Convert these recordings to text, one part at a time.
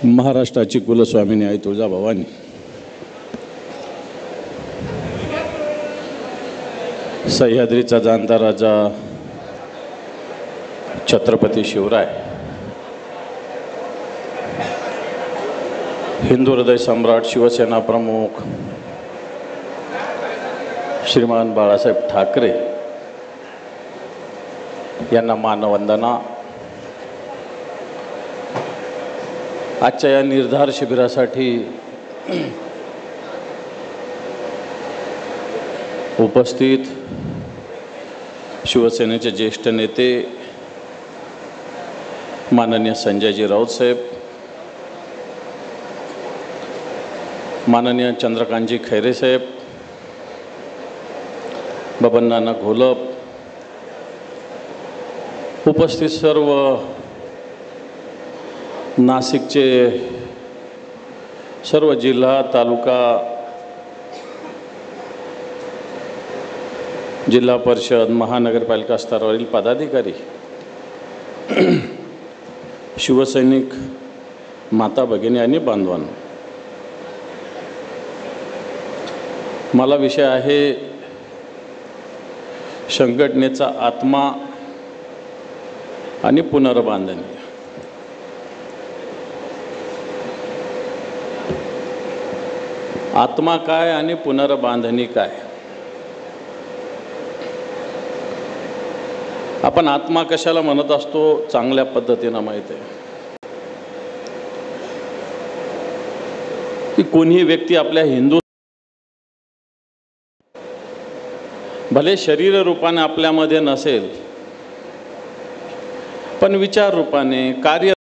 महाराष्ट्राची कुलस्वामिनी आई तुळजाभवानी, सह्याद्रीचा जाणता राजा छत्रपती शिवराय, हिंदू हृदय सम्राट शिवसेना प्रमुख श्रीमान बाळासाहेब ठाकरे यांना मानवंदना। आजच्या या निर्धार शिबिरासाठी उपस्थित शिवसेनेचे ज्येष्ठ नेते माननीय संजयजी राऊत साहेब, माननीय चंद्रकांतजी खैरे साहेब, बबन नाना घोलप, उपस्थित सर्व नाशिकचे सर्व जिल्हा तालुका जिल्हा परिषद महानगरपालिका स्तरावरील पदाधिकारी, शिवसैनिक माता भगिनी आणि बांधवांनो, मला विषय आहे संघटनेचा आत्मा आणि पुनर्बांधणी। आत्मा काय आणि पुनर्बांधणी काय? आपण आत्मा कशाला म्हणत असतो चांगल्या पद्धतीने माहिती आहे की कोणीही व्यक्ती आपल्या हिंदू भले शरीर रूपाने आपल्यामध्ये नसेल पण विचार रूपाने कार्य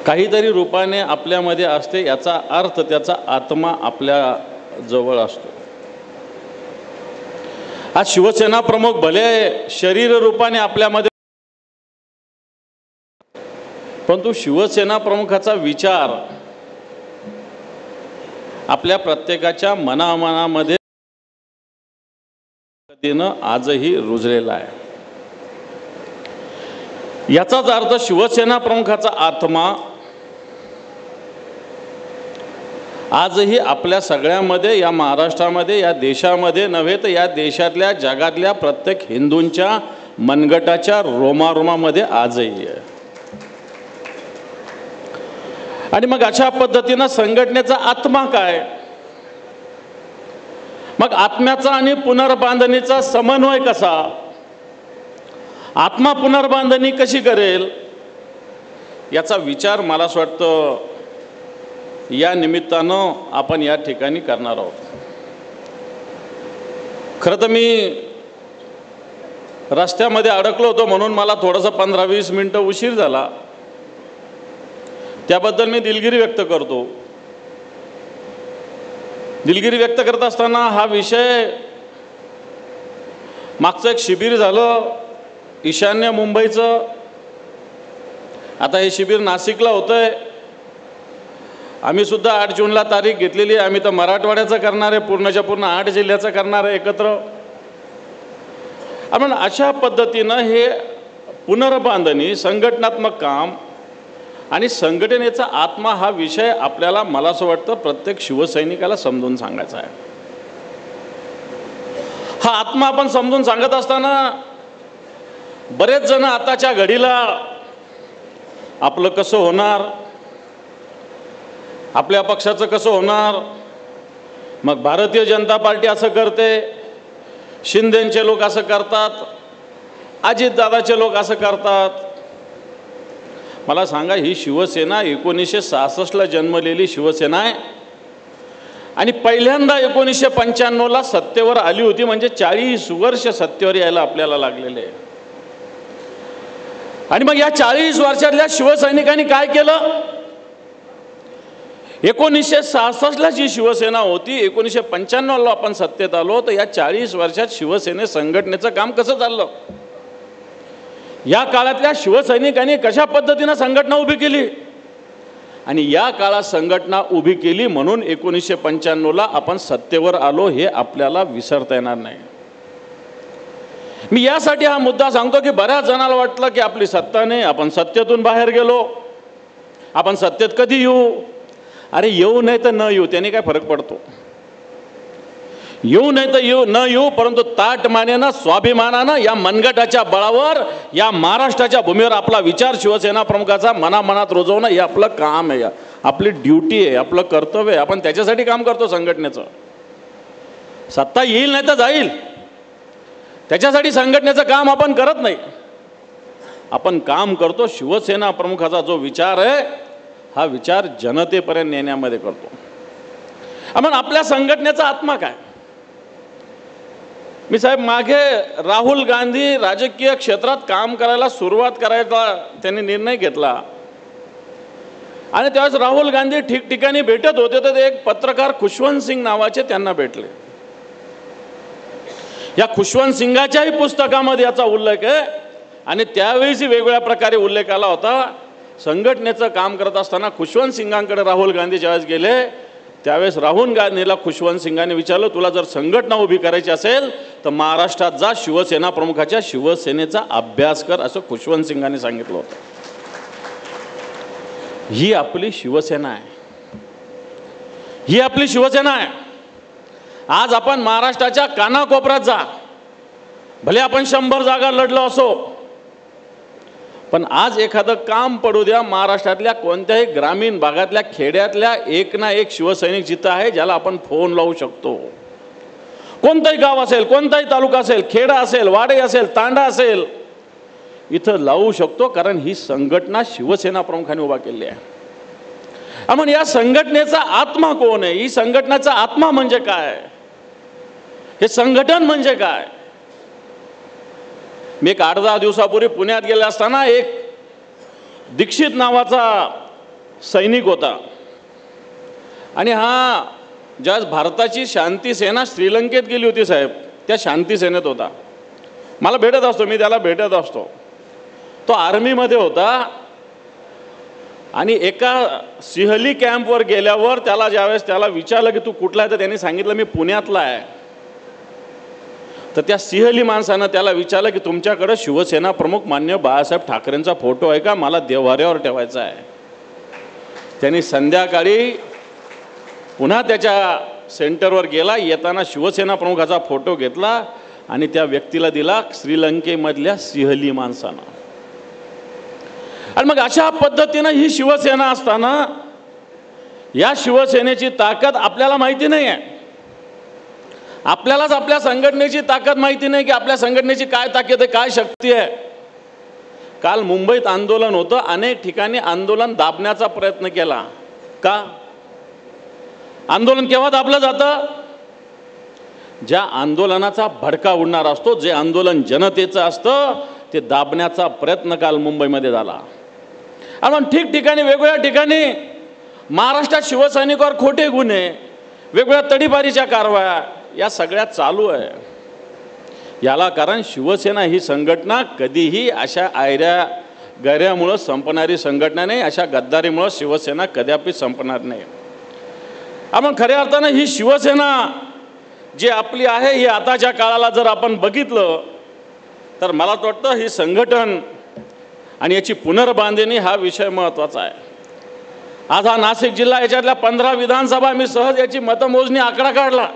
काहीतरी रूपाने आपल्यामध्ये असते, याचा अर्थ त्याचा आत्मा आपल्या जवळ असतो। आज शिवसेना प्रमुख भले शरीर रूपाने आपल्यामध्ये, परंतु शिवसेना प्रमुखाचा विचार आपल्या प्रत्येकाच्या मनामनामध्ये आजही रुजलेला आहे। याचाच अर्थ शिवसेना प्रमुखाचा आत्मा आजही आपल्या सगळ्यामध्ये, या महाराष्ट्रामध्ये, या देशामध्ये नव्हे तर या देशातल्या जगातल्या प्रत्येक हिंदूंच्या मनगटाच्या रोमारोमामध्ये आजही आहे। आणि मग अशा पद्धतीनं संघटनेचा आत्मा काय, मग आत्म्याचा आणि पुनर्बांधणीचा समन्वय कसा, आत्मा पुनर्बांधणी कशी करेल, याचा विचार मला असं वाटतं या निमित्तानं आपण या ठिकाणी करणार आहोत। खरं तर मी रस्त्यामध्ये अडकलो होतो म्हणून मला थोडंसं 15-20 मिनिटं उशीर झाला, त्याबद्दल मी दिलगिरी व्यक्त करतो। दिलगिरी व्यक्त करत असताना हा विषय, मागचं एक शिबिर झालं ईशान्य मुंबईचं, आता हे शिबिर नाशिकला होतंय। आम्ही सुद्धा 8 जूनला तारीख घेतलेली आहे। आम्ही तर मराठवाड्याचं करणार आहे, पूर्णच्या पूर्ण 8 जिल्ह्याचं करणार आहे एकत्र। आपण अशा पद्धतीनं हे पुनर्बांधणी, संघटनात्मक काम आणि संघटनेचा आत्मा हा विषय आपल्याला, मला असं वाटतं प्रत्येक शिवसैनिकाला समजून सांगायचा आहे। हा आत्मा आपण समजून सांगत असताना बरेच जण आताच्या घडीला आपलं कसं होणार, आपल्या पक्षाचं कसं होणार, मग भारतीय जनता पार्टी असं करते, शिंदेचे लोक असं करतात, अजितदादाचे लोक असं करतात। मला सांगा, ही शिवसेना 1966ला जन्मलेली शिवसेना आहे आणि पहिल्यांदा 1995ला सत्तेवर आली होती, म्हणजे 40 वर्ष सत्तेवर यायला आपल्याला लागलेले आहे। आणि मग या 40 वर्षातल्या शिवसैनिकांनी काय केलं? 1966ला जी शिवसेना होती, 1995ला आपण सत्तेत आलो, तर या 40 वर्षात शिवसेने संघटनेचं काम कसं चाललं, या काळातल्या शिवसैनिकांनी कशा पद्धतीनं संघटना उभी केली, आणि या काळात संघटना उभी केली म्हणून 1995ला आपण सत्तेवर आलो, हे आपल्याला विसरता येणार नाही। मी यासाठी हा मुद्दा सांगतो की बऱ्याच जणांना वाटलं की आपली सत्ता नाही, आपण सत्तेतून बाहेर गेलो, आपण सत्तेत कधी येऊ. अरे येऊ नाही तर न येऊ त्याने काय फरक पडतो. येऊ नाही तर न येऊ, परंतु ताटमानेनं स्वाभिमानानं या मनगटाच्या बळावर या महाराष्ट्राच्या भूमीवर आपला विचार शिवसेना प्रमुखाचा मनामनात रुजवणं हे आपलं काम आहे, आपली ड्युटी आहे, आपलं कर्तव्य आहे. आपण त्याच्यासाठी काम करतो संघटनेचं. सत्ता येईल नाही तर जाईल, त्याच्यासाठी संघटनेचं काम आपण करत नाही. आपण काम करतो शिवसेना प्रमुखाचा जो विचार आहे हा विचार जनतेपर्यंत नेण्यामध्ये करतो. आपण आपल्या संघटनेचा आत्मा काय. मी साहेब मागे राहुल गांधी राजकीय क्षेत्रात काम करायला सुरुवात करायचा त्यांनी निर्णय घेतला आणि त्यावेळेस राहुल गांधी ठिकठिकाणी भेटत होते तर एक पत्रकार खुशवंत सिंग नावाचे त्यांना भेटले. या खुशवंत सिंगाच्याही पुस्तकामध्ये याचा उल्लेख आहे आणि त्यावेळीच वेगवेगळ्या प्रकारे उल्लेख आला होता. संघटनेचं काम करत असताना खुशवंत सिंगांकडे राहुल गांधी ज्यावेळेस गेले त्यावेळेस राहुल गांधीला खुशवंत सिंगांनी विचारलं, तुला जर संघटना उभी करायची असेल तर महाराष्ट्रात जा, शिवसेना प्रमुखाच्या शिवसेनेचा अभ्यास कर, असं खुशवंत सिंगांनी सांगितलं होतं. ही आपली शिवसेना आहे, ही आपली शिवसेना आहे. आज आपण महाराष्ट्राच्या कानाकोपऱ्यात जा, भले आपण 100 जागा लढलो असो, पण आज एखादं काम पडू द्या, महाराष्ट्रातल्या कोणत्याही ग्रामीण भागातल्या खेड्यातल्या एक ना एक शिवसैनिक जिथं आहे ज्याला आपण फोन लावू शकतो. कोणतंही गाव असेल, कोणताही तालुका असेल, खेडा असेल, वाडे असेल, तांडा असेल, इथं लावू शकतो, कारण ही संघटना शिवसेना प्रमुखांनी उभा केली आहे. आपण या संघटनेचा आत्मा कोण आहे, ही संघटनेचा आत्मा म्हणजे काय, हे संघटन म्हणजे काय. मी एक 8-10 दिवसापूर्वी पुण्यात गेले असताना एक दीक्षित नावाचा सैनिक होता आणि हा ज्यावेळेस भारताची शांती सेना श्रीलंकेत गेली होती साहेब, त्या शांती सेनेत होता. मला भेटत असतो, मी त्याला भेटत असतो. तो आर्मीमध्ये होता आणि एका सिहली कॅम्पवर गेल्यावर त्याला ज्यावेळेस त्याला विचारलं की तू कुठला आहे तर त्यांनी सांगितलं मी पुण्यातला आहे. तर त्या सिहली माणसानं त्याला विचारलं की तुमच्याकडे शिवसेना प्रमुख मान्य बाळासाहेब ठाकरेंचा फोटो आहे का, मला देव्हाऱ्यावर ठेवायचा आहे. त्यांनी संध्याकाळी पुन्हा त्याच्या सेंटरवर गेला, येताना शिवसेना प्रमुखाचा फोटो घेतला आणि त्या व्यक्तीला दिला, श्रीलंकेमधल्या सिहली माणसानं. आणि मग अशा पद्धतीनं ही शिवसेना असताना या शिवसेनेची ताकद आपल्याला माहिती नाही आहे. आपल्यालाच आपल्या संघटनेची ताकद माहिती नाही की आपल्या संघटनेची काय ताकद आहे, काय शक्ती आहे. काल मुंबईत आंदोलन होतं, अनेक ठिकाणी आंदोलन दाबण्याचा प्रयत्न केला. का आंदोलन केव्हा दाबलं जातं, ज्या आंदोलनाचा भडका उडणार असतो, जे आंदोलन जनतेचं असतं ते दाबण्याचा प्रयत्न काल मुंबईमध्ये झाला. आपण ठिकठिकाणी वेगवेगळ्या ठिकाणी महाराष्ट्रात शिवसैनिकावर खोटे गुन्हे, वेगवेगळ्या तडीपारीच्या कारवाया या सगळ्या चालू आहे. याला कारण शिवसेना ही संघटना कधीही अशा आयऱ्या गैऱ्यामुळं संपणारी संघटना नाही, अशा गद्दारीमुळं शिवसेना कदापि संपणार नाही. आपण खऱ्या अर्थानं ही शिवसेना जी आपली आहे ही आताच्या काळाला जर आपण बघितलं तर मला वाटतं ही संघटन आणि याची पुनर्बांधणी हा विषय महत्त्वाचा आहे. आज हा नाशिक जिल्हा, याच्यातल्या 15 विधानसभा, मी सहज याची मतमोजणी आकडा काढला,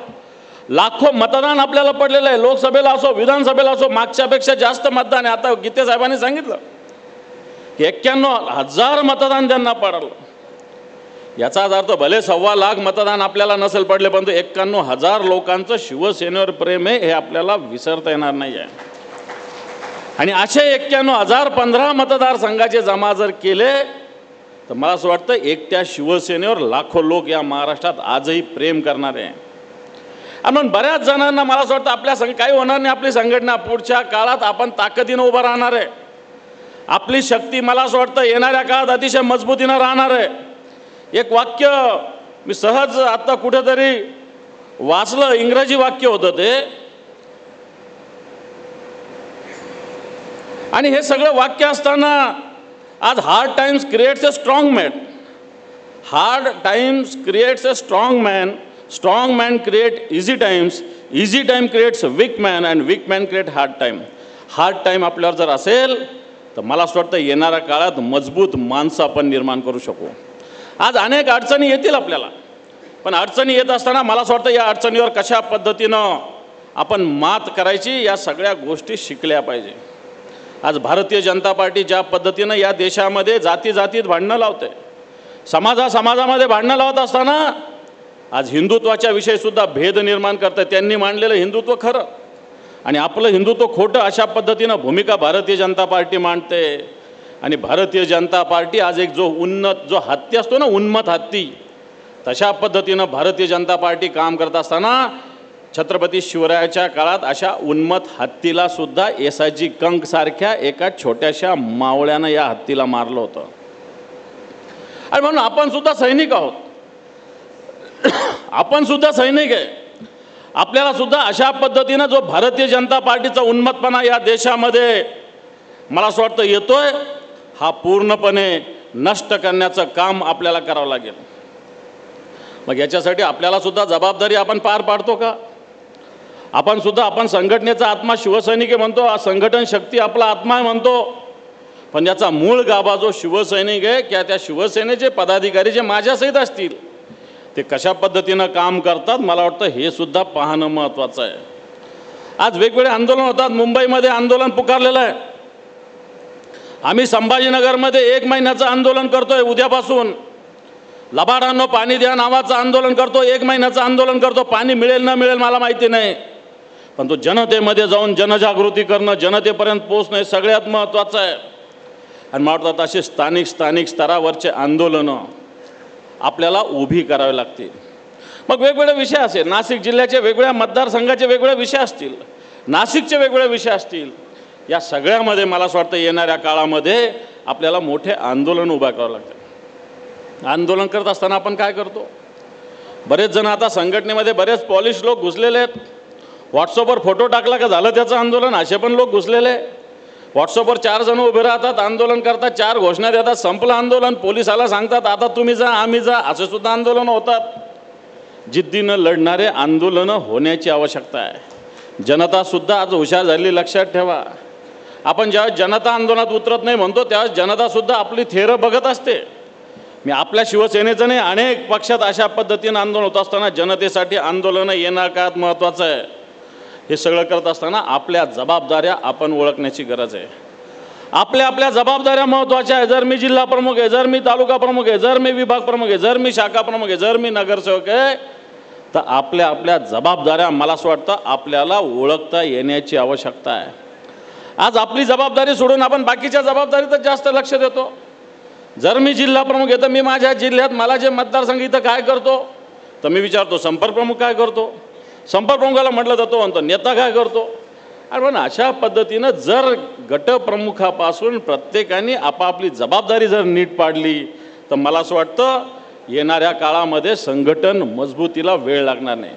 लाखो मतदान आपल्याला पडलेलं आहे. लोकसभेला असो, विधानसभेला असो, मागच्यापेक्षा जास्त मतदान आहे. आता गीते साहेबांनी सांगितलं की 91,000 मतदान त्यांना पडलं. याचाच अर्थ भले 1.25 लाख मतदान आपल्याला नसेल पडले, परंतु 91,000 लोकांचं शिवसेनेवर प्रेम आहे हे आपल्याला विसरता येणार नाही आहे. आणि असे 91,000 15 मतदारसंघाचे जमा जर केले तर मला असं वाटतं एकट्या शिवसेनेवर लाखो लोक या महाराष्ट्रात आजही प्रेम करणारे आहे. आणि बऱ्याच जणांना मला असं वाटतं आपल्या काही होणार नाही, आपली संघटना पुढच्या काळात आपण ताकदीनं उभं राहणार आहे. आपली शक्ती मला असं वाटतं येणाऱ्या काळात अतिशय मजबूतीनं राहणार आहे. एक वाक्य मी सहज आता कुठेतरी वाचलं, इंग्रजी वाक्य होतं ते, आणि हे सगळं वाक्य असताना आज hard times creates a strong man, hard times creates a strong man, strong man create easy times, easy time creates weak man and weak man create hard time. Hard time आपल्यावर जर असेल तर मला असं वाटतं येणाऱ्या काळात मजबूत माणसं आपण निर्माण करू शकू. आज अनेक अडचणी येतील आपल्याला, पण अडचणी येत असताना मला असं वाटतं या अडचणीवर कशा पद्धतीनं आपण मात करायची या सगळ्या गोष्टी शिकल्या पाहिजे. आज भारतीय जनता पार्टी ज्या पद्धतीनं या देशामध्ये जातीत भांडणं लावते, समाजामध्ये भांडणं लावत असताना आज हिंदुत्वाच्या विषयीसुद्धा भेद निर्माण करते. त्यांनी मांडलेलं हिंदुत्व खरं आणि आपलं हिंदुत्व खोटं अशा पद्धतीनं भूमिका भारतीय जनता पार्टी मांडते. आणि भारतीय जनता पार्टी आज एक जो हत्ती असतो ना, उन्मत्त हत्ती, तशा पद्धतीनं भारतीय जनता पार्टी काम करत असताना छत्रपती शिवरायाच्या काळात अशा उन्मत्त हत्तीला सुद्धा एसाजी कंक सारख्या एका छोट्याशा मावळ्यानं या हत्तीला मारलं होतं. आणि म्हणून आपण सुद्धा सैनिक आहोत, आपण सुद्धा सैनिक आहे. आपल्याला सुद्धा अशा पद्धतीनं जो भारतीय जनता पार्टीचा उन्मत्तपणा या देशामध्ये मला असं वाटतं येतोय, हा पूर्णपणे नष्ट करण्याचं काम आपल्याला करावं लागेल. मग याच्यासाठी आपल्याला सुद्धा जबाबदारी आपण पार पाडतो का? आपण संघटनेचा आत्मा शिवसैनिक आहे म्हणतो, संघटन शक्ती आपला आत्मा आहे म्हणतो, पण याचा मूळ गाभा जो शिवसैनिक आहे किंवा त्या शिवसेनेचे पदाधिकारी जे माझ्यासहित असतील ते कशा पद्धतीनं काम करतात मला वाटतं हे सुद्धा पाहणं महत्त्वाचं आहे. आज वेगवेगळे आंदोलन होतात. मुंबईमध्ये आंदोलन पुकारलेलं आहे. आम्ही संभाजीनगरमध्ये 1 महिन्याचं आंदोलन करतोय उद्यापासून. लबाडांनो पाणी द्या नावाचं आंदोलन करतो, 1 महिन्याचं आंदोलन करतो. पाणी मिळेल न मिळेल मला माहिती नाही, पण तो जनतेमध्ये जाऊन जनजागृती करणं, जनतेपर्यंत पोहोचणं हे सगळ्यात महत्त्वाचं आहे. आणि मला वाटतं असे स्थानिक स्तरावरचे आंदोलनं आपल्याला उभी करावी लागतील. मग वेगवेगळे विषय असेल, नाशिक जिल्ह्याचे वेगवेगळ्या मतदारसंघाचे वेगवेगळे विषय असतील, नाशिकचे वेगवेगळे विषय असतील, या सगळ्यामध्ये मला असं वाटतं येणाऱ्या काळामध्ये आपल्याला मोठे आंदोलन उभा करावं लागतं. आंदोलन करत असताना आपण काय करतो? बरेच जण आता संघटनेमध्ये बरेच पॉलिश लोक घुसलेले आहेत. व्हॉट्सअपवर फोटो टाकला का झालं त्याचं आंदोलन, असे पण लोक घुसलेले. व्हॉट्सअपवर 4 जण उभे राहतात, आंदोलन करतात, 4 घोषणा देतात, संपलं आंदोलन. पोलिसाला सांगतात आता तुम्ही जा आम्ही जा, असे सुद्धा आंदोलन होतात. जिद्दीनं लढणारे आंदोलनं होण्याची आवश्यकता आहे. जनता सुद्धा आज हुशार झाली, लक्षात ठेवा. आपण ज्यावेळेस जनता आंदोलनात उतरत नाही म्हणतो त्यावेळेस जनता सुद्धा आपली थेरं बघत असते. मी आपल्या शिवसेनेचं नाही, अनेक पक्षात अशा पद्धतीनं आंदोलन होत असताना जनतेसाठी आंदोलनं येणार काळात महत्त्वाचं आहे. हे सगळं करत असताना आपल्या जबाबदाऱ्या आपण ओळखण्याची गरज आहे. आपल्या जबाबदाऱ्या महत्त्वाच्या आहे. जर मी जिल्हा प्रमुख आहे, जर मी तालुका प्रमुख आहे, जर मी विभाग प्रमुख आहे, जर मी शाखा प्रमुख आहे, जर मी नगरसेवक आहे, तर आपल्या जबाबदाऱ्या मला असं वाटतं आपल्याला ओळखता येण्याची आवश्यकता आहे. आज आपली जबाबदारी सोडून आपण बाकीच्या जबाबदारीतच जास्त लक्ष देतो. जर मी जिल्हा प्रमुख आहे तर मी माझ्या जिल्ह्यात मला जे मतदारसंघ इथं काय करतो तर मी विचारतो संपर्क प्रमुख काय करतो, संपर्क प्रमुखाला म्हटलं जातो म्हणतो नेता काय करतो. आणि पण अशा पद्धतीनं जर गटप्रमुखापासून प्रत्येकाने आपापली जबाबदारी जर नीट पाडली तर मला असं वाटतं येणाऱ्या काळामध्ये संघटन मजबूतीला वेळ लागणार नाही.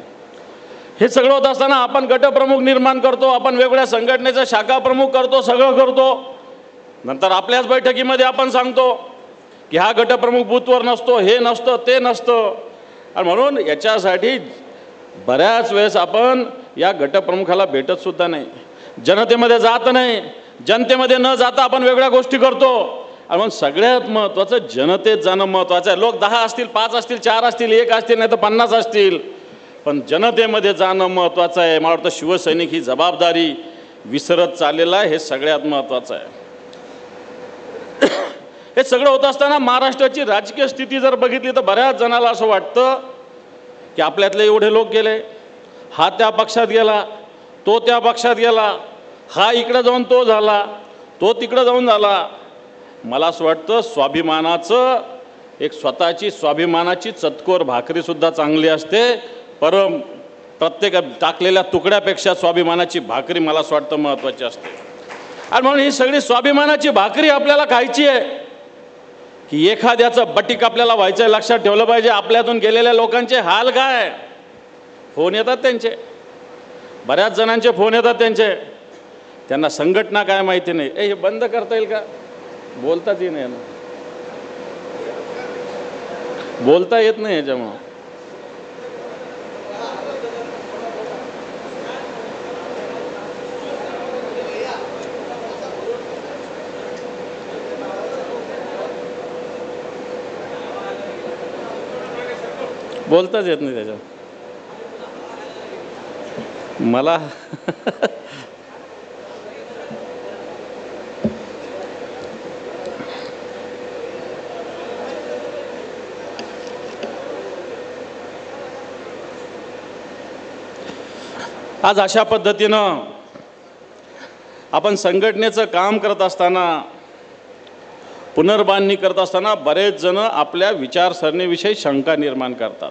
हे सगळं होत असताना आपण गटप्रमुख निर्माण करतो, आपण वेगवेगळ्या संघटनेचा शाखा प्रमुख करतो, सगळं करतो. नंतर आपल्याच बैठकीमध्ये आपण सांगतो की हा गटप्रमुख बूथवर नसतो, हे नसतं, ते नसतं. आणि म्हणून याच्यासाठी बऱ्याच वेळेस आपण या गटप्रमुखाला भेटतसुद्धा नाही, जनतेमध्ये जात नाही. जनतेमध्ये न जाता आपण वेगळ्या गोष्टी करतो. आणि म्हणून सगळ्यात महत्त्वाचं जनतेत जाणं महत्त्वाचं आहे. लोक 10 असतील, 5 असतील, 4 असतील, 1 असतील, नाही तर 50 असतील, पण जनतेमध्ये जाणं महत्त्वाचं आहे. मला वाटतं शिवसैनिक ही जबाबदारी विसरत चाललेला आहे, हे सगळ्यात महत्त्वाचं आहे. हे सगळं होत असताना महाराष्ट्राची राजकीय स्थिती जर बघितली तर बऱ्याच जणाला असं वाटतं की आपल्यातले एवढे लोक गेले, हा त्या पक्षात गेला, तो त्या पक्षात गेला, हा इकडं जाऊन तो झाला, तो तिकडं जाऊन झाला. मला असं वाटतं स्वाभिमानाचं एक स्वतःची स्वाभिमानाची चतकोर भाकरीसुद्धा चांगली असते, प्रत्येक टाकलेल्या तुकड्यापेक्षा स्वाभिमानाची भाकरी मला असं वाटतं महत्त्वाची असते. आणि म्हणून ही सगळी स्वाभिमानाची भाकरी आपल्याला खायची आहे की एखाद्याचं बटीक आपल्याला व्हायचं आहे. लक्षात ठेवलं पाहिजे. आपल्यातून गेलेल्या लोकांचे हाल काय, फोन येतात त्यांचे, बऱ्याच जणांचे फोन येतात त्यांचे, त्यांना संघटना काय माहिती नाही. हे बंद करता येईल का? बोलताच येत नाही, बोलता येत नाही याच्यामुळं. बोलताच येत नाही त्याच्यात मला. आज अशा पद्धतीनं आपण संघटनेचं काम करत असताना, पुनर्बांधणी करत असताना बरेच जण आपल्या विचारसरणीविषयी शंका निर्माण करतात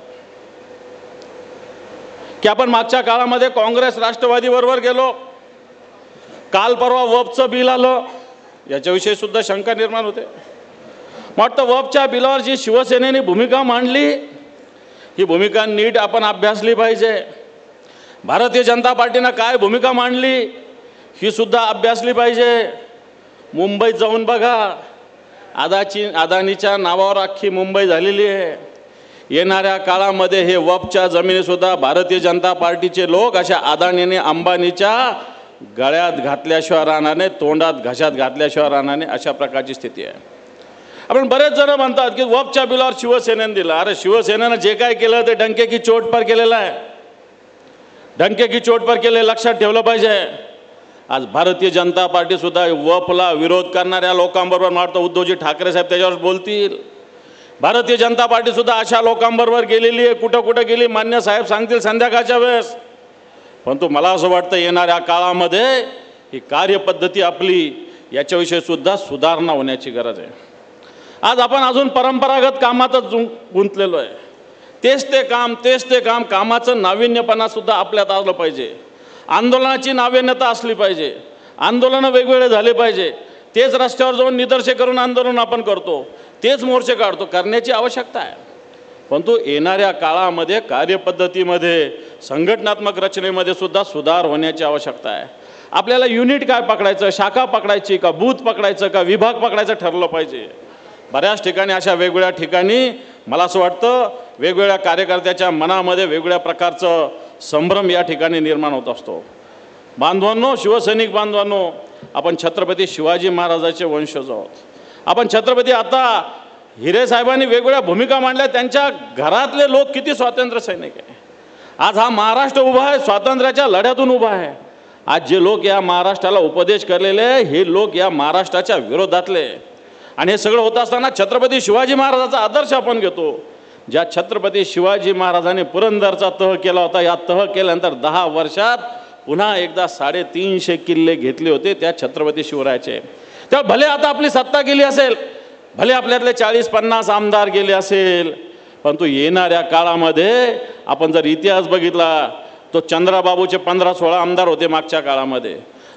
की आपण मागच्या काळामध्ये काँग्रेस राष्ट्रवादी बरोबर गेलो, काल परवा वफचं बिल आलं, याच्याविषयी सुद्धा शंका निर्माण होते. वाटतं वफच्या बिलावर जी शिवसेनेने भूमिका मांडली, ही भूमिका नीट आपण अभ्यासली पाहिजे. भारतीय जनता पार्टीनं काय भूमिका मांडली ही सुद्धा अभ्यासली पाहिजे. मुंबईत जाऊन बघा, अदानीच्या नावावर अख्खी मुंबई झालेली आहे. येणाऱ्या काळामध्ये हे वफच्या जमिनीसुद्धा भारतीय जनता पार्टीचे लोक अशा अदानीने अंबानीच्या गळ्यात घातल्याशिवाय राहणार नाही, तोंडात घशात घातल्याशिवाय राहणार नाही, अशा प्रकारची स्थिती आहे. आपण बरेच जण म्हणतात की वफच्या बिलावर शिवसेनेने दिलं. अरे शिवसेनेनं जे काय केलं ते डंके की चोट पर केलेलं आहे, डंके की चोट पर केले, लक्षात ठेवलं पाहिजे. आज भारतीय जनता पार्टी सुद्धा वफला विरोध करणाऱ्या लोकांबरोबर मारतो. उद्धवजी ठाकरे साहेब त्याच्यावर बोलतील. भारतीय जनता पार्टी सुद्धा अशा लोकांबरोबर गेलेली आहे. कुठं कुठं गेली मान्य साहेब सांगतील संध्याकाळच्या वेळेस. परंतु मला असं वाटतं येणाऱ्या काळामध्ये ही कार्यपद्धती आपली याच्याविषयी सुद्धा सुधारणा होण्याची गरज आहे. आज आपण अजून परंपरागत कामातच गुंतलेलो आहे. तेच ते काम, कामाचं नाविन्यपणा सुद्धा आपल्यात आलं पाहिजे. आंदोलनाची नाविन्यता असली पाहिजे. आंदोलनं वेगवेगळे झाले पाहिजे. तेच रस्त्यावर जाऊन निदर्शे करून आंदोलन आपण करतो, तेच मोर्चे काढतो, करण्याची आवश्यकता आहे. परंतु येणाऱ्या काळामध्ये कार्यपद्धतीमध्ये, संघटनात्मक रचनेमध्ये सुद्धा सुधार होण्याची आवश्यकता आहे. आपल्याला युनिट काय पकडायचं, शाखा पकडायची का, बूथ पकडायचं का, विभाग पकडायचं ठरलं पाहिजे. बऱ्याच ठिकाणी अशा वेगवेगळ्या ठिकाणी मला असं वाटतं वेगवेगळ्या कार्यकर्त्याच्या मनामध्ये वेगवेगळ्या प्रकारचं संभ्रम या ठिकाणी निर्माण होत असतो. बांधवांनो, शिवसैनिक बांधवांनो, आपण छत्रपती शिवाजी महाराजांचे वंशज आहोत. आपण छत्रपती, आता हिरे साहेबांनी वेगवेगळ्या भूमिका मांडल्या, त्यांच्या घरातले लोक किती स्वातंत्र्य सैनिक आहे. आज हा महाराष्ट्र उभा आहे, स्वातंत्र्याच्या लढ्यातून उभा आहे. आज जे लोक या महाराष्ट्राला उपदेश करलेले हे लोक या महाराष्ट्राच्या विरोधातले. आणि हे सगळं होत असताना छत्रपती शिवाजी महाराजांचा आदर्श आपण घेतो. ज्या छत्रपती शिवाजी महाराजांनी पुरंदरचा तह केला होता, या तह केल्यानंतर 10 वर्षात पुन्हा एकदा 350 किल्ले घेतले होते त्या छत्रपती शिवरायाचे. तेव्हा भले आता आपली सत्ता गेली असेल, भले आपल्यातले 40-50 आमदार गेले असेल, परंतु येणाऱ्या काळामध्ये आपण जर इतिहास बघितला तो चंद्राबाबूचे 15-16 आमदार होते मागच्या काळामध्ये.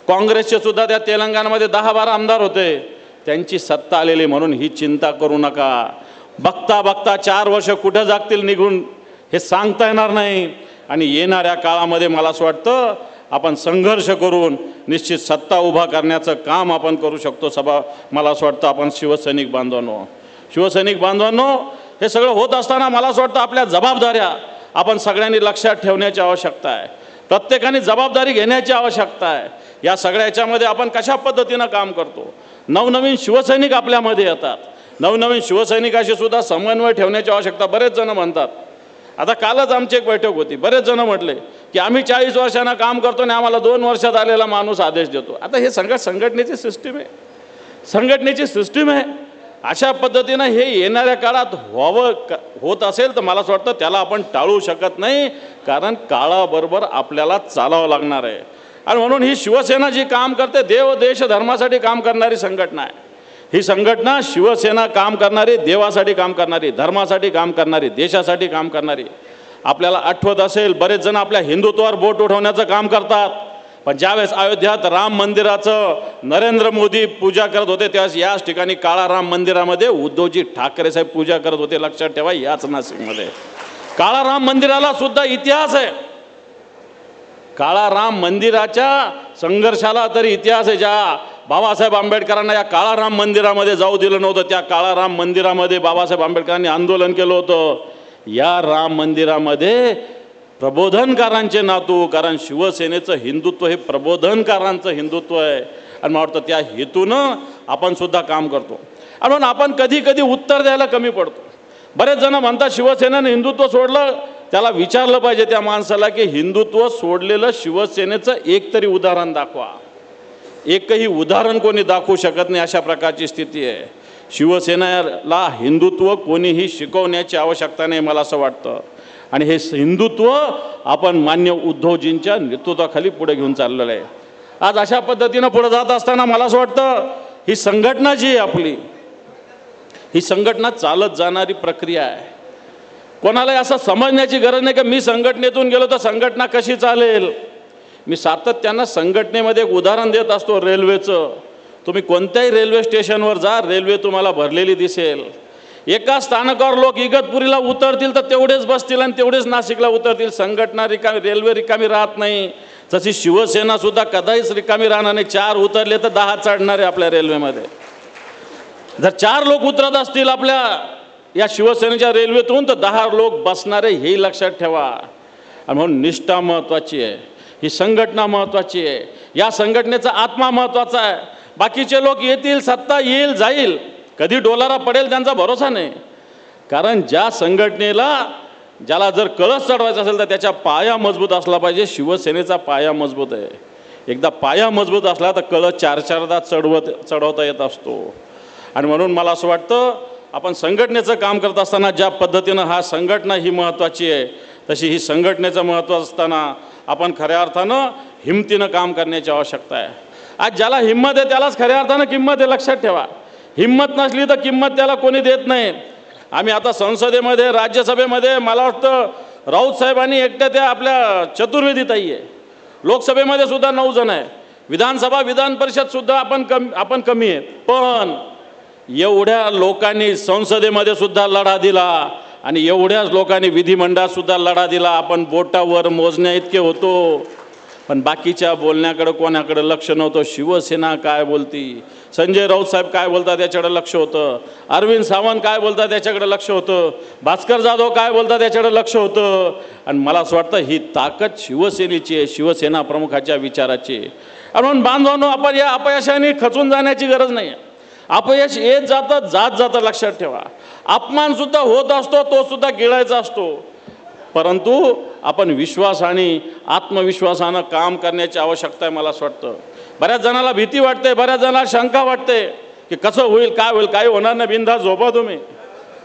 काँग्रेसचे सुद्धा त्या तेलंगणामध्ये 10-12 आमदार होते. त्यांची सत्ता आलेली म्हणून ही चिंता करू नका. बघता बघता 4 वर्ष कुठं जागतील निघून हे सांगता येणार नाही. आणि येणाऱ्या काळामध्ये मला असं वाटतं आपण संघर्ष करून निश्चित सत्ता उभा करण्याचं काम आपण करू शकतो. मला असं वाटतं आपण शिवसैनिक बांधवांनो, हे सगळं होत असताना मला असं वाटतं आपल्या जबाबदाऱ्या आपण सगळ्यांनी लक्षात ठेवण्याची आवश्यकता आहे. प्रत्येकाने जबाबदारी घेण्याची आवश्यकता आहे. या सगळ्या याच्यामध्ये आपण कशा पद्धतीनं काम करतो. नवनवीन शिवसैनिक आपल्यामध्ये येतात. नवनवीन शिवसैनिकाशी सुद्धा समन्वय ठेवण्याची आवश्यकता. बरेच जण म्हणतात, आता कालच आमची एक बैठक होती, बरेच जण म्हटले की आम्ही 40 वर्षांना काम करतो आणि आम्हाला 2 वर्षात आलेला माणूस आदेश देतो. आता हे संघटनेची सिस्टीम आहे, संघटनेची सिस्टीम आहे. अशा पद्धतीनं हे येणाऱ्या काळात होत असेल तर मला असं वाटतं त्याला आपण टाळू शकत नाही, कारण काळाबरोबर आपल्याला चालावं लागणार आहे. आणि म्हणून ही शिवसेना जी काम करते, देव देश धर्मासाठी काम करणारी संघटना आहे. ही संघटना शिवसेना काम करणारी, देवासाठी काम करणारी, धर्मासाठी काम करणारी, देशासाठी काम करणारी. आपल्याला आठवत असेल बरेच जण आपल्या हिंदुत्वावर बोट उठवण्याचं काम करतात, पण ज्यावेळेस अयोध्यात राम मंदिराचं नरेंद्र मोदी पूजा करत होते त्यावेळेस याच ठिकाणी काळा राम मंदिरामध्ये उद्धवजी ठाकरे साहेब पूजा करत होते. लक्षात ठेवा, याच नाशिकमध्ये काळा राम मंदिराला सुद्धा इतिहास आहे. काळा राम मंदिराच्या संघर्षाला तरी इतिहास आहे. ज्या बाबासाहेब आंबेडकरांना या काळा राम मंदिरामध्ये जाऊ दिलं नव्हतं, त्या काळा राम मंदिरामध्ये बाबासाहेब आंबेडकरांनी आंदोलन केलं होतं. या राम मंदिरामध्ये प्रबोधनकारांचे नातू, कारण शिवसेनेचं हिंदुत्व हे प्रबोधनकारांचं हिंदुत्व आहे. आणि मला वाटतं त्या हेतूनं आपण सुद्धा काम करतो. आणि म्हणून आपण कधी कधी उत्तर द्यायला कमी पडतो. बरेच जण म्हणतात शिवसेनेनं हिंदुत्व सोडलं. त्याला विचारलं पाहिजे त्या माणसाला की हिंदुत्व सोडलेलं शिवसेनेचं एक तरी उदाहरण दाखवा. एकही उदाहरण कोणी दाखवू शकत नाही. अशा प्रकारची स्थिती आहे. शिवसेनेला हिंदुत्व कोणीही शिकवण्याची आवश्यकता नाही मला असं वाटतं. आणि हे हिंदुत्व आपण मान्य उद्धवजींच्या नेतृत्वाखाली पुढे घेऊन चाललेलं आहे. आज अशा पद्धतीनं पुढे जात असताना मला असं वाटतं ही संघटना जी आहे आपली, ही संघटना चालत जाणारी प्रक्रिया आहे. कोणालाही असं समजण्याची गरज नाही की मी संघटनेतून गेलो तर संघटना कशी चालेल. मी सातत्यानं संघटनेमध्ये एक उदाहरण देत असतो रेल्वेचं. तुम्ही कोणत्याही रेल्वे स्टेशनवर जा, रेल्वे तुम्हाला भरलेली दिसेल. एका स्थानकावर लोक इगतपुरीला उतरतील तर तेवढेच बसतील आणि तेवढेच नाशिकला उतरतील. संघटना रिकामी, रेल्वे रिकामी राहत नाही. तशी शिवसेना सुद्धा कदाचिच रिकामी राहणार नाही. 4 उतरले तर 10 चढणारे आपल्या रेल्वेमध्ये. जर 4 लोक उतरत असतील आपल्या या शिवसेनेच्या रेल्वेतून तर 10 लोक बसणारे, हे लक्षात ठेवा. आणि म्हणून निष्ठा महत्त्वाची आहे, ही संघटना महत्त्वाची आहे, या संघटनेचा आत्मा महत्त्वाचा आहे. बाकीचे लोक येतील, सत्ता येईल जाईल, कधी डोलारा पडेल त्यांचा भरोसा नाही. कारण ज्या संघटनेला, ज्याला जर कळस चढवायचा असेल तर त्याच्या पाया मजबूत असला पाहिजे. शिवसेनेचा पाया मजबूत आहे. एकदा पाया मजबूत असला तर कळस 4-4दा चढवता येत असतो. आणि म्हणून मला असं वाटतं आपण संघटनेचं काम करत असताना ज्या पद्धतीनं हा संघटना ही महत्त्वाची आहे, तशी ही संघटनेचं महत्त्व असताना आपण खऱ्या अर्थानं हिमतीनं काम करण्याची आवश्यकता आहे. आज ज्याला हिंमत आहे त्यालाच खऱ्या अर्थानं किंमत आहे, लक्षात ठेवा. हिंमत नसली तर किंमत त्याला कोणी देत नाही. आम्ही आता संसदेमध्ये, राज्यसभेमध्ये मला वाटतं राऊत साहेबांनी एकट्या त्या आपल्या चतुर्वेदीताई आहे. लोकसभेमध्ये सुद्धा 9 जण आहे. विधानसभा, विधान परिषद सुद्धा आपण कमी आहेत. पण एवढ्या लोकांनी संसदेमध्ये सुद्धा लढा दिला आणि एवढ्याच लोकांनी विधिमंडळात सुद्धा लढा दिला. आपण बोटावर मोजण्या इतके होतो, पण बाकीच्या बोलण्याकडे कोणाकडे लक्ष नव्हतं. शिवसेना काय बोलती, संजय राऊत साहेब काय बोलतात याच्याकडे लक्ष होतं, अरविंद सावंत काय बोलतात याच्याकडे लक्ष होतं, भास्कर जाधव काय बोलतात याच्याकडे लक्ष होतं. आणि मला असं वाटतं ही ताकद शिवसेनेची आहे, शिवसेना प्रमुखाच्या विचाराची. आणि म्हणून बांधवांनो, आपण या अपयशाने खचून जाण्याची गरज नाही आहे. अपयश येत जातं, जातं, लक्षात ठेवा. अपमान सुद्धा होत असतो, तो सुद्धा गिळायचा असतो. परंतु आपण विश्वासाने, आत्मविश्वासानं काम करण्याची आवश्यकता आहे मला असं वाटतं. बऱ्याच जणाला भीती वाटते, बऱ्याच जणाला शंका वाटते की कसं होईल, काय होईल. काही होणार नाही, बिनधास्त झोपा तुम्ही.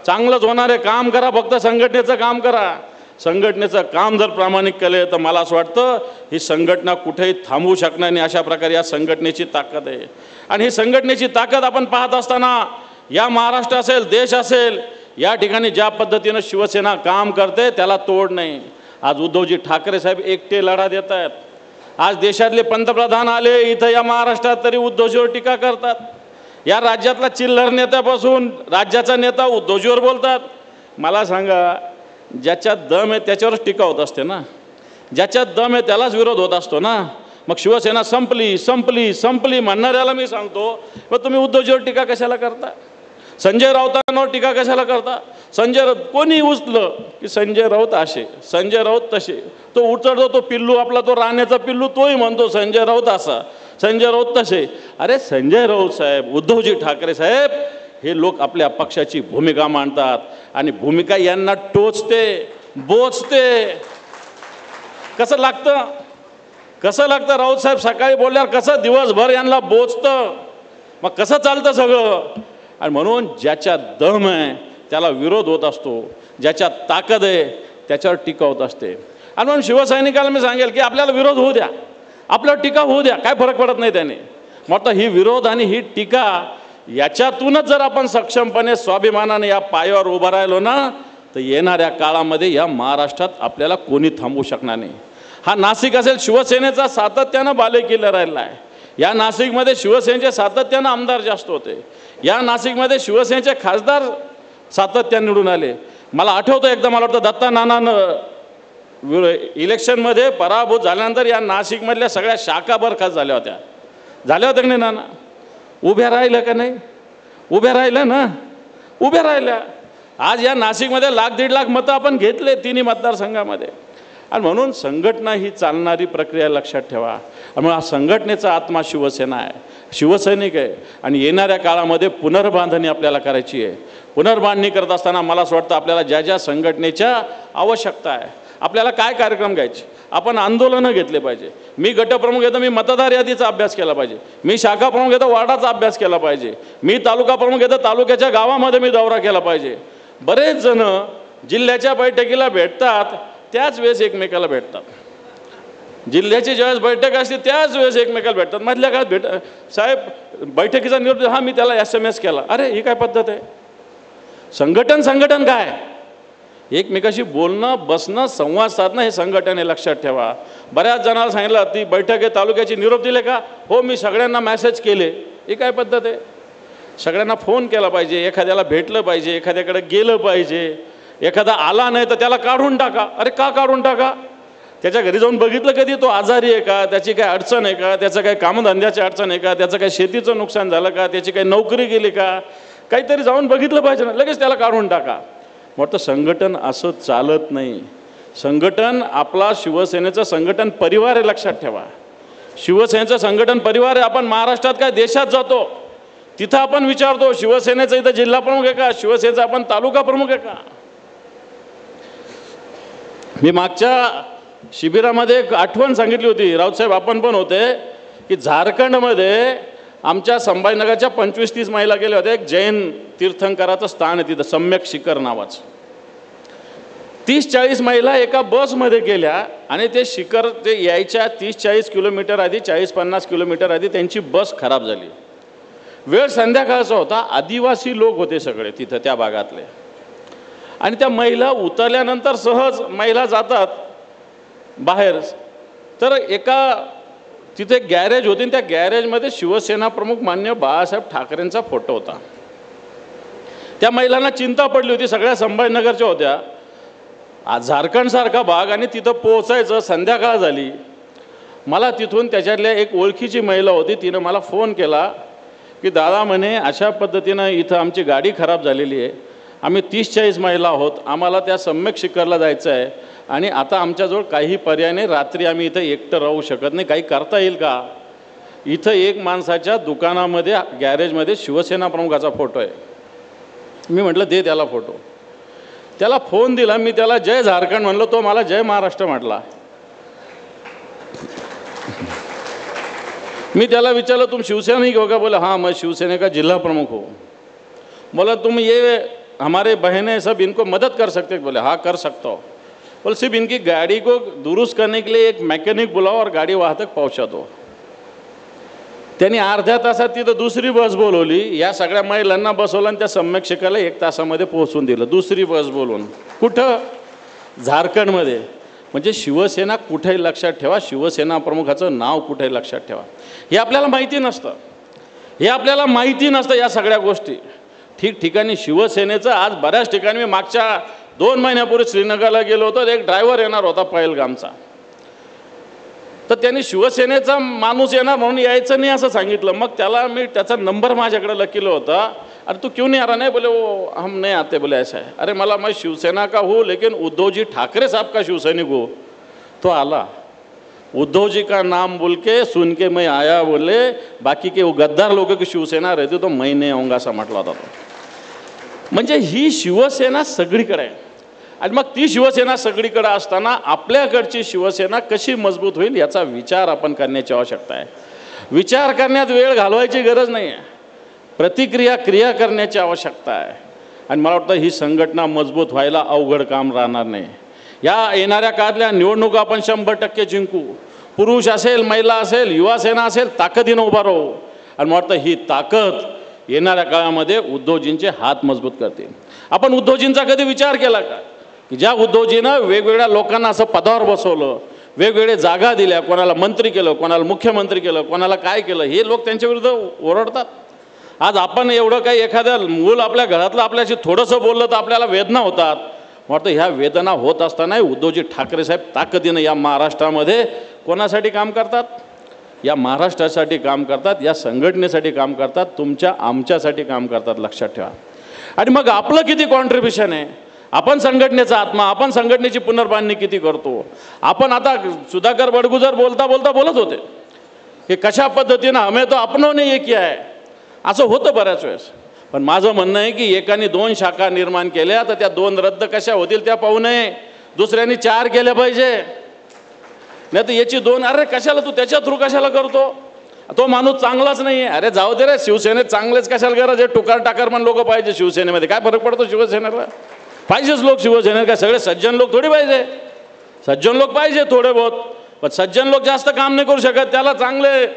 चांगलंच होणार आहे. काम करा, फक्त संघटनेचं काम करा. संघटनेचं काम जर प्रामाणिक केले तर मला असं वाटतं ही संघटना कुठेही थांबवू शकणार नाही. अशा प्रकारे या संघटनेची ताकद आहे. आणि ही संघटनेची ताकद आपण पाहत असताना या महाराष्ट्र असेल, देश असेल, या ठिकाणी ज्या पद्धतीनं शिवसेना काम करते त्याला तोड नाही. आज उद्धवजी ठाकरे साहेब एकटे लढा देत आहेत. आज देशातले पंतप्रधान आले इथं या महाराष्ट्रात तरी उद्धवजीवर टीका करतात. या राज्यातला चिल्लर नेत्यापासून राज्याचा नेता उद्धवजीवर बोलतात. मला सांगा, ज्याच्यात दम आहे त्याच्यावरच टीका होत असते ना. ज्याच्यात दम आहे त्यालाच विरोध होत असतो ना. मग शिवसेना संपली संपली संपली म्हणणाऱ्याला मी सांगतो, मग तुम्ही उद्धवजीवर टीका कशाला करता, संजय राऊतांवर टीका कशाला करता. संजय राऊत कोणी उचलं की संजय राऊत असे, संजय राऊत तसे. तो उचलतो तो पिल्लू आपला, तो राण्याचा पिल्लू, तोही म्हणतो संजय राऊत असा, संजय राऊत तसे. अरे संजय राऊत साहेब, उद्धवजी ठाकरे साहेब, हे लोक आपल्या पक्षाची भूमिका मांडतात आणि भूमिका यांना टोचते, बोचते. कसं लागतं, कसं लागतं. राऊत साहेब सकाळी बोलल्यावर कसं दिवसभर यांना बोचतं. मग कसं चालतं सगळं. आणि म्हणून ज्याच्यात दम आहे त्याला विरोध होत असतो, ज्याच्यात ताकद आहे त्याच्यावर टीका होत असते. आणि म्हणून शिवसैनिकाला मी सांगेल की आपल्याला विरोध होऊ द्या, आपल्यावर टीका होऊ द्या, काय फरक पडत नाही त्याने. मग ही विरोध आणि ही टीका याच्यातूनच जर आपण सक्षमपणे स्वाभिमानाने या पायावर उभं राहिलो ना, तर येणाऱ्या काळामध्ये या महाराष्ट्रात आपल्याला कोणी थांबवू शकणार नाही. हा नाशिक असेल, शिवसेनेचा सातत्यानं बालेकिल्ला राहिला आहे. या नाशिकमध्ये शिवसेनेचे सातत्यानं आमदार जास्त होते. या नाशिकमध्ये शिवसेनेचे खासदार सातत्याने निवडून आले. मला आठवतं एकदा, मला वाटतं दत्ता नानानं इलेक्शनमध्ये पराभूत झाल्यानंतर या नाशिकमधल्या सगळ्या शाखा बरखास्त झाल्या होत्या. झाल्या होत्या की नाही नाना? उभ्या राहिल्या का नाही? उभ्या राहिल्या ना, उभ्या राहिल्या. आज या नाशिकमध्ये 1,00,000-1.5 लाख मतं आपण घेतले तिन्ही मतदारसंघामध्ये. आणि म्हणून संघटना ही चालणारी प्रक्रिया लक्षात ठेवा. त्यामुळे हा संघटनेचा आत्मा शिवसेना आहे, शिवसैनिक आहे. आणि येणाऱ्या काळामध्ये पुनर्बांधणी आपल्याला करायची आहे. पुनर्बांधणी करत असताना मला असं वाटतं आपल्याला ज्या ज्या संघटनेच्या आवश्यकता आहे, आपल्याला काय कार्यक्रम घ्यायचे, आपण आंदोलनं घेतले पाहिजे. मी गटप्रमुख येतो, मी मतदार यादीचा अभ्यास केला पाहिजे. मी शाखा प्रमुख येतो, वार्डाचा अभ्यास केला पाहिजे. मी तालुका प्रमुख येतो, तालुक्याच्या गावामध्ये मी दौरा केला पाहिजे. बरेच जण जिल्ह्याच्या बैठकीला भेटतात, त्याच वेळेस एकमेकाला भेटतात. जिल्ह्याची ज्यावेळेस बैठक असते त्याच वेळेस एकमेकाला भेटतात. मधल्या काळात साहेब बैठकीचा निरोप, हा मी त्याला SMS केला. अरे ही काय पद्धत आहे? संघटन काय? एकमेकाशी बोलणं, बसणं, संवाद साधणं हे संघटन आहे, लक्षात ठेवा. बऱ्याच जणांना सांगितलं ती बैठक आहे, तालुक्याची निरोप दिले का? हो मी सगळ्यांना मेसेज केले. ही काय पद्धत आहे? सगळ्यांना फोन केला पाहिजे, एखाद्याला भेटलं पाहिजे, एखाद्याकडे गेलं पाहिजे. एखादा आला नाही तर त्याला काढून टाका. अरे का काढून टाका? त्याच्या घरी जाऊन बघितलं कधी तो आजारी आहे का, त्याची काय अडचण आहे का, त्याचं काही कामधंद्याची अडचण आहे का, त्याचं काही शेतीचं नुकसान झालं का, त्याची काही नोकरी गेली का, काहीतरी जाऊन बघितलं पाहिजे ना, लगेच त्याला काढून टाका. वाटतं संघटन असं चालत नाही. संघटन आपला शिवसेनेचं संघटन परिवार आहे, लक्षात ठेवा. शिवसेनेचं संघटन परिवार आहे. आपण महाराष्ट्रात काय देशात जातो तिथं आपण विचारतो शिवसेनेचं इथं जिल्हा प्रमुख आहे का, शिवसेनेचा आपण तालुका प्रमुख आहे का. मी मागच्या शिबिरामध्ये एक आठवण सांगितली होती, राऊतसाहेब आपण पण होते, की झारखंडमध्ये आमच्या संभाजीनगरच्या 25-30 महिला गेल्या होत्या. एक जैन तीर्थंकराचं स्थान आहे तिथं, सम्यक शिखर नावाचं. 30-40 महिला एका बसमध्ये गेल्या आणि ते शिखर ते यायच्या 30-40 किलोमीटर आधी, 40-50 किलोमीटर आधी त्यांची बस खराब झाली. वेळ संध्याकाळचा होता, आदिवासी लोक होते सगळे तिथं त्या भागातले. आणि त्या महिला उतरल्यानंतर सहज महिला जातात बाहेर, तर एका तिथे गॅरेज होती, त्या गॅरेजमध्ये शिवसेना प्रमुख मान्य बाळासाहेब ठाकरेंचा फोटो होता. त्या महिलांना चिंता पडली होती, सगळ्या संभाजीनगरच्या होत्या, झारखंडसारखा भाग आणि तिथं पोहोचायचं, संध्याकाळ झाली. मला तिथून त्याच्यातल्या एक ओळखीची महिला होती, तिनं मला फोन केला की दादा म्हणे अशा पद्धतीनं इथं आमची गाडी खराब झालेली आहे, आम्ही 30-40 महिला आहोत, आम्हाला त्या सम्यक शिखरला जायचं आहे आणि आता आमच्याजवळ काही पर्याय नाही, रात्री आम्ही इथं एकटं राहू शकत नाही, काही करता येईल का? इथं एक माणसाच्या दुकानामध्ये गॅरेजमध्ये शिवसेना प्रमुखाचा फोटो आहे. मी म्हटलं दे त्याला फोटो. त्याला फोन दिला, मी त्याला जय झारखंड म्हणलो, तो मला जय महाराष्ट्र म्हटला. मी त्याला विचारलं तुम शिवसैनिक हो का? बोले हाँ मैं शिवसेना का जिला प्रमुख हो. बोला तुम ये हमारे बहनें सब इनको मदद कर सकते? बोले हाँ कर सकता हो. बोले सिर्फ इनकी गाड़ी को दुरुस्त करने के लिए एक मैकेनिक बुलाओ और गाड़ी वहाँ तक पहुँचा दो. त्यांनी अर्ध्या तासात तिथं दुसरी बस बोलवली, या सगळ्या महिलांना बसवलं आणि त्या सम्यक शिखरला 1 तासामध्ये पोहोचून दिलं, दुसरी बस बोलवून. कुठं? झारखंडमध्ये. म्हणजे शिवसेना कुठेही लक्षात ठेवा, शिवसेना प्रमुखाचं नाव कुठेही लक्षात ठेवा. हे आपल्याला माहिती नसतं, हे आपल्याला माहिती नसतं या सगळ्या गोष्टी. ठिकठिकाणी शिवसेनेचं आज बऱ्याच ठिकाणी, मी मागच्या 2 महिन्यापूर्वी श्रीनगरला गेलो होतो, एक ड्रायव्हर येणार होता पहलगामचा, तर त्यांनी शिवसेनेचा माणूस येणार म्हणून यायचं नाही असं सांगितलं. मग त्याला मी त्याचा नंबर माझ्याकडे लकीला होता. अरे तू क्यों नहीं आ रहा? नहीं बोले वो हम नहीं आते, बोले ऐसा है. अरे मला मैं शिवसेना का हूँ लेकिन उद्धव जी ठाकरे साहब का शिवसैनिक हो. तो आला, उद्धव जी का नाम बोल के सुन के मैं आया, बोले बाकी के वो गद्दार लोगों की शिवसेना रहती तो मैं नहीं आऊँगा असं म्हटलं होता तो. म्हणजे ही शिवसेना सगळीकडे आहे. आणि मग ती शिवसेना सगळीकडे असताना आपल्याकडची शिवसेना कशी मजबूत होईल याचा विचार आपण करण्याची आवश्यकता आहे. विचार करण्यात वेळ घालवायची गरज नाही आहे, क्रिया करण्याची आवश्यकता आहे. आणि मला वाटतं ही संघटना मजबूत व्हायला अवघड काम राहणार नाही. या येणाऱ्या काळातल्या निवडणुका आपण 100% जिंकू. पुरुष असेल, महिला असेल, युवा सेना असेल, ताकदीनं उभा राहू. आणि मला वाटतं ही ताकद येणाऱ्या काळामध्ये उद्धवजींचे हात मजबूत करतील. आपण उद्धवजींचा कधी विचार केला का की ज्या उद्धवजीनं वेगवेगळ्या लोकांना असं पदावर बसवलं, वेगवेगळे जागा दिल्या, कोणाला मंत्री केलं, कोणाला मुख्यमंत्री केलं, कोणाला काय केलं, हे लोक त्यांच्या विरुद्ध ओरडतात. आज आपण एवढं काही एखाद्या मूल आपल्या घरातलं आपल्याशी थोडंसं बोललं तर आपल्याला वेदना होतात. वाटतं ह्या वेदना होत असताना उद्धवजी ठाकरे साहेब ताकदीनं या महाराष्ट्रामध्ये कोणासाठी काम करतात? या महाराष्ट्रासाठी काम करतात, या संघटनेसाठी काम करतात, तुमच्या आमच्यासाठी काम करतात, लक्षात ठेवा. आणि मग आपलं किती कॉन्ट्रीब्युशन आहे? आपण संघटनेचा आत्मा, आपण संघटनेची पुनर्बांधणी किती करतो. आपण आता सुधाकर बडगुजर बोलता बोलता बोलत होते की कशा पद्धतीनं हमें तो अपनोने ये किया है, असं होतं बऱ्याच वेळेस. पण माझं म्हणणं आहे की एकाने 2 शाखा निर्माण केल्या तर त्या 2 रद्द कशा होतील त्या पाहू नये. दुसऱ्यांनी 4 केल्या पाहिजे. नाही तर याची 2, अरे कशाला तू त्याच्या थ्रू कशाला करतो, तो माणूस चांगलाच नाही आहे. अरे जाऊ दे रे, शिवसेनेत चांगलेच कशाला गरज आहे. टुकार टाकर पण लोक पाहिजे शिवसेनेमध्ये. काय फरक पडतो शिवसेनेला, पाहिजेच लोक शिवसेनेत. काय सगळे सज्जन लोक थोडी पाहिजे, सज्जन लोक पाहिजे थोडे बहुत, पण सज्जन लोक जास्त काम नाही करू शकत. त्याला चांगले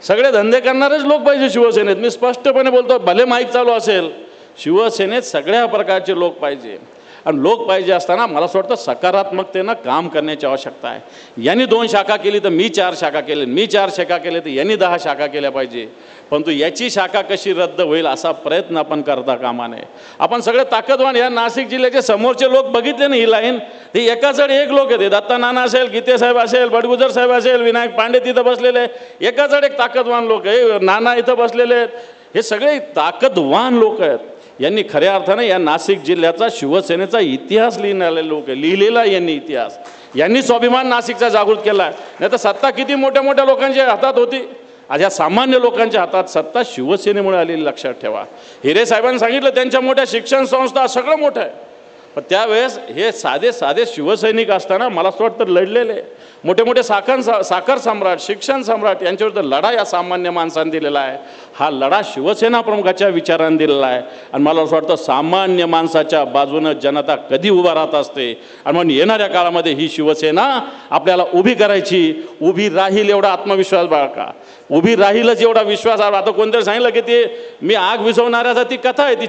सगळे धंदे करणारेच लोक पाहिजे शिवसेनेत. मी स्पष्टपणे बोलतो, भले माईक चालू असेल, शिवसेनेत सगळ्या प्रकारचे लोक पाहिजे. आणि लोक पाहिजे असताना मला असं वाटतं सकारात्मकतेनं काम करण्याची आवश्यकता आहे. यांनी 2 शाखा केली तर मी 4 शाखा केले, मी 4 शाखा केले तर यांनी 10 शाखा केल्या पाहिजे. परंतु याची शाखा कशी रद्द होईल असा प्रयत्न आपण करता कामा नये. आपण सगळे ताकदवान, या नाशिक जिल्ह्याचे समोरचे लोक बघितले ना, ही लाईन ती एकाचड एक लोक येते. दत्ता नाना असेल, गीते साहेब असेल, बडगुजर साहेब असेल, विनायक पांडे तिथं बसलेले, एकाचड एक ताकदवान लोक आहे. नाना इथं बसलेले आहेत, हे सगळे ताकदवान लोक आहेत. यांनी खऱ्या अर्थाने या नाशिक जिल्ह्याचा शिवसेनेचा इतिहास लिहिणारे लोक आहे. लिहिलेला यांनी इतिहास, यांनी स्वाभिमान नाशिकचा जागृत केला आहे. नाही तर सत्ता किती मोठ्या मोठ्या लोकांच्या हातात होती, आज या सामान्य लोकांच्या हातात सत्ता शिवसेनेमुळे आलेली, लक्षात ठेवा. हिरे साहेबांनी सांगितलं त्यांच्या मोठ्या शिक्षण संस्था सगळं मोठं आहे, पण त्यावेळेस हे साधे साधे शिवसैनिक असताना मला असं वाटतं लढलेले मोठे मोठे साखर सम्राट, शिक्षण सम्राट यांच्याविरुद्ध लढा या सामान्य माणसांनी दिलेला आहे. हा लढा शिवसेना प्रमुखाच्या विचारांनी दिलेला आहे. आणि मला असं वाटतं सामान्य माणसाच्या बाजूनं जनता कधी उभा राहत असते. आणि म्हणून येणाऱ्या काळामध्ये ही शिवसेना आपल्याला उभी करायची, उभी राहील एवढा आत्मविश्वास बाळगा, उभी राहीलच एवढा विश्वास. आता कोणतरी सांगितलं की ते मी आग विझवणाऱ्याचा ती कथा आहे, ती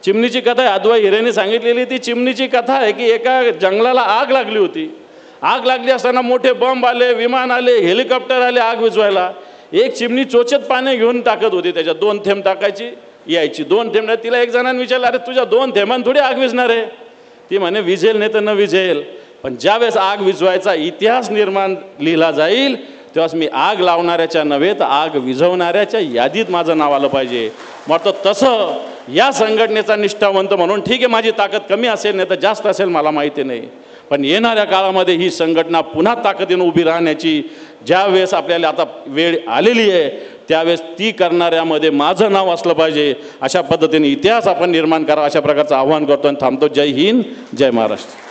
चिमणीची कथा आहे. अद्वै हिरेने सांगितलेली ती चिमणीची कथा आहे की एका जंगलाला आग लागली होती. आग लागली असताना मोठे बंब आले, विमान आले, हेलिकॉप्टर आले आग विझवायला. एक चिमणी चोचत पाणी घेऊन टाकत होती, त्याच्यात 2 थेंब टाकायची, यायची 2 थेंब. तिला एक जणांनी विचारलं, अरे तुझ्या 2 थेंबांनी थोडी आग विझणार आहे. ती म्हणे विझेल नाही तर न विझेल, पण ज्यावेळेस आग विझवायचा इतिहास निर्माण लिहिला जाईल तेव्हाच मी आग लावणाऱ्याच्या नव्हे तर आग विझवणाऱ्याच्या यादीत माझं नाव आलं पाहिजे. मग तसं या संघटनेचा निष्ठावंत म्हणून ठीक आहे, माझी ताकद कमी असेल नाही तर जास्त असेल मला माहिती नाही, पण येणाऱ्या काळामध्ये ही संघटना पुन्हा ताकदीनं उभी राहण्याची ज्यावेळेस आपल्याला आता वेळ आलेली आहे त्यावेळेस ती करणाऱ्यामध्ये माझं नाव असलं पाहिजे. अशा पद्धतीने इतिहास आपण निर्माण करा, अशा प्रकारचं आव्हान करतो आणि थांबतो. जय हिंद, जय महाराष्ट्र.